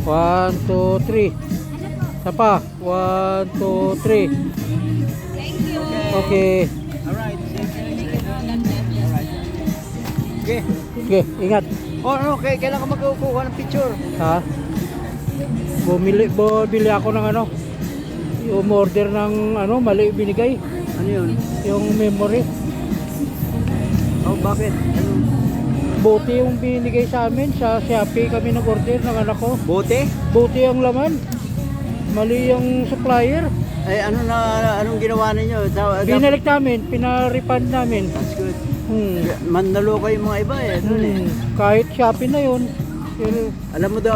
1, 2, 3. Isa pa. 1, 2, 3. Thank you. Okay. Alright. Alright. Okay. Okay, ingat. Oh, ano, kailan ka magkukuha ng picture? Ha? Bumili ako ng ano? Yung order ng ano, mali binigay. Ano yun? Yung memory. Oh, bakit? Ano? Buti yung binigay sa amin. Sa Shopee kami nag-order ng anak ko. Bote? Buti ang laman. Mali yung supplier. Ay, anong ginawa ninyo? Binalik namin, pinarefund namin. That's good. Hmm. Manlalo kayo mga iba eh. Doon eh. Kahit Shopee na yun. Alam mo daw,